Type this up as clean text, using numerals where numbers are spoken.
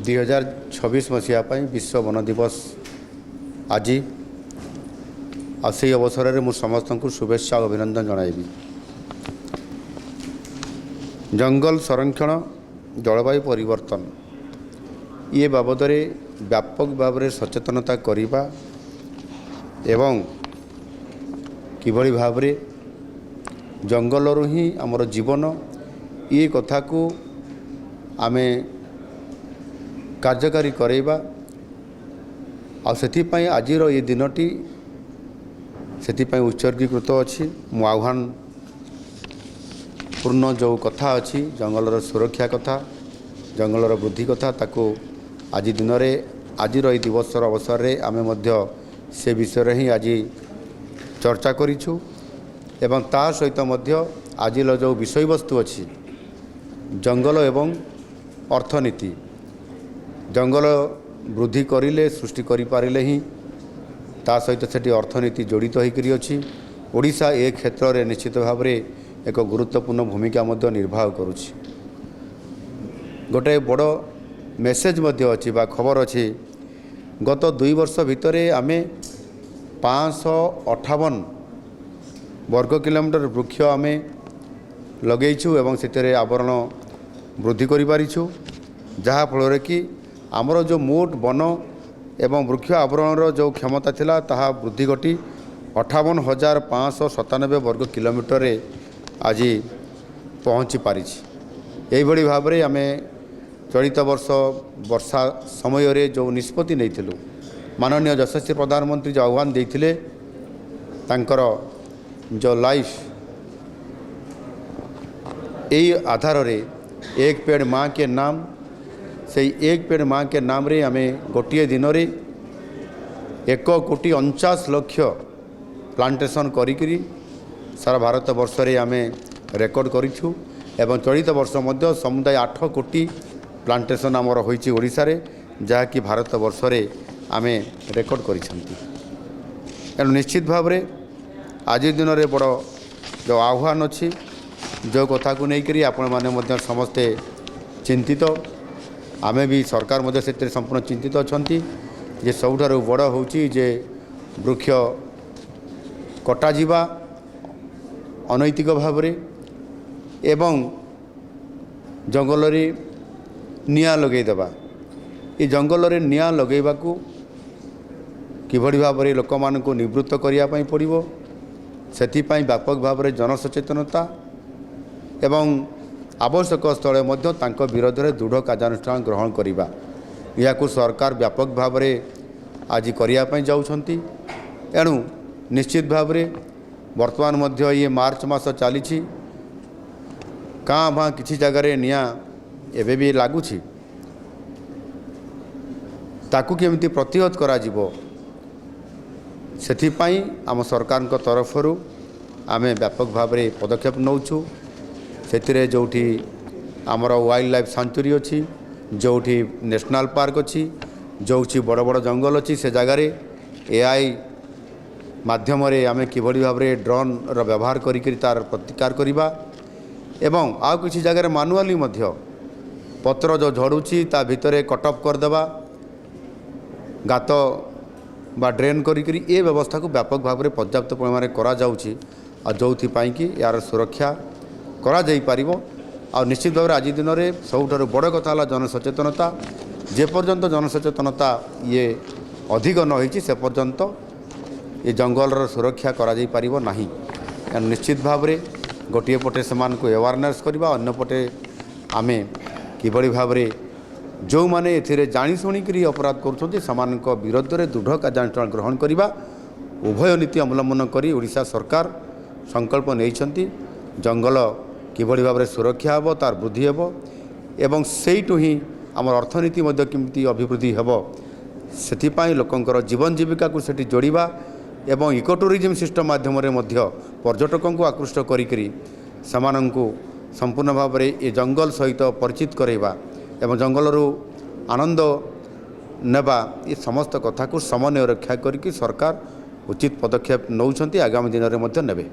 2026 मसीहा विश्व वन दिवस आज अवसर में समस्त को शुभेच्छा और अभिनंदन जणाइबी। जंगल संरक्षण जलवायु परिवर्तन ये बाबद व्यापक भाव में सचेतनता करवा एवं किभली भाव में जंगल ही आमर जीवन ये कथा को आमे कार्यकारी करवा आथिपाई आज ये दिनटी से उत्सर्गीकृत अच्छी मो आह्वान पूर्ण जो कथा अच्छी जंगलर सुरक्षा कथा जंगलर वृद्धि कथा ताको आज दिन में आज दिवस अवसर में आमे से विषय ही आज चर्चा करिछु एवं ता सहित आज जो विषय वस्तु अच्छी जंगल एवं अर्थनीति जंगल वृद्धि करिले सृष्टि करि पारिले ही ता सहित सेठी अर्थनीति जड़ित होकर अच्छी ओडिशा ए क्षेत्र में निश्चित भाव में एक गुरुत्वपूर्ण भूमिका निर्वाह करुछि। गोटे बड़ मेसेज अच्छी बा खबर अच्छी गत 2 वर्ष भितर आमे 558 वर्ग किलोमीटर वृक्ष आमे लगेइछु एवं से आवरण वृद्धि करि पारिछु जहा फल कि आमर जो मोट वन एवं वृक्ष आवरण जो क्षमता थिला ताहा वृद्धि घटी 58,597 वर्ग किलोमीटर आज पहुँची पारिछि। यही भली भाव में आमे चलित वर्ष वर्षा समय रे जो निष्पत्ति नहीं माननीय यशस्वी प्रधानमंत्री जो आह्वान देते तांकर जो लाइफ यही आधार रे एक पेड़ माँ के नाम से एक पेड़ माँ के नाम रे हमें गोटे दिन रे 1,49,00,000 प्लांटेशन करी सारा भारत वर्ष रे हमें रेकर्ड करिछु एवं चलित वर्ष मध्य समुदाय 8 कोटी प्लांटेशन आमर होइछि ओडिशा रे जहा कि भारत वर्ष रे हमें रेकर्ड करिसंती। एनु निश्चित भाव रे आज दिन रे बड़ जो आह्वान अच्छी जो कथा को लेकर आपण माने समस्ते चिंतित आमे भी सरकार मध्य से संपूर्ण चिंतित अच्छा जे सबुठारु बड़ होउची जे वृक्ष कटा जीवा अनैतिक भाव में एवं जंगल रे निया लगेदेवा ये जंगल रे निया लगेबा को किभली भाव में लोक मानकु निवृत्त करिया पई पड़िबो सेथिपाई व्यापक भाव में जनसचेतनता एवं आवश्यक स्थले मध्य तांको विरोध में दृढ़ कार्यानुष्ठान ग्रहण करिबा याकु सरकार व्यापक भाव में आज करिया पई जाउछंती। एणु निश्चित भाव में वर्तमान मध्य ये मार्च मास चली काँ भाँ किसी जगार निया एबे भी लगुछि ताकू केमिति प्रतिहत करा जिवो सेथिपाई आम सरकार तरफरु आमे व्यापक भाव में पदक्षेप नौछु से जोठी आमर वाइल्ड लाइफ सेंचुरी अच्छी जोठी नेशनल पार्क अच्छी जोठी बड़ बड़ जंगल अच्छी से जगार एआई माध्यम आमे किभली भाव में ड्रोन रो व्यवहार करी तार प्रतिकार करवा एवं आउ किसी जगह मानुआली मध्य पत्र जो झड़ुची ता भितरे कटअप करदेवा गात बा ड्रेन करी ए व्यवस्था को व्यापक भाव में पर्याप्त परिमाण करा जाउची आ जोथिपाई कि यार सुरक्षा करा जाई पारिबो। आ निश्चित भाव आज दिन में सबुठारु बड़ कथा है जनसचेतनता जे पर्यंत जनसचेतनता ये अधिक न होइछि से पर्यंत ये जंगलर सुरक्षा करा जाई पारिबो नाही। निश्चित भाव में गोटे पटे समान को अवेयरनेस करवा अन्य पटे आमे किभली भाव में जो माने एथिरे जानी शुणिक अपराध करुछन्ति समानक विरोध में दृढ़ कार्यानुष्ठान ग्रहण करवा उभय नीति अवलंबन करी ओडिशा सरकार संकल्प नैछन्ति जंगल किभली भाव में सुरक्षा हेबो तार वृद्धि हेबो एवं सेइटु ही आमर अर्थनीति मध्य किमिति अभिवृद्धि हेबो सेथिपाई लोकंकर जीवन जीविका को सेठी जोड़िबा एवं इको टूरिज्म सिस्टम माध्यम मध्य पर्यटकों को आकृष्ट करी समानंकु संपूर्ण भाव में ये जंगल सहित परिचित करवा एवं जंगल आनंद नेबा ये समस्त कथा को समन्वय रक्षा करके सरकार उचित पदक्षेप नौछन्ति आगामी दिन में नेबे।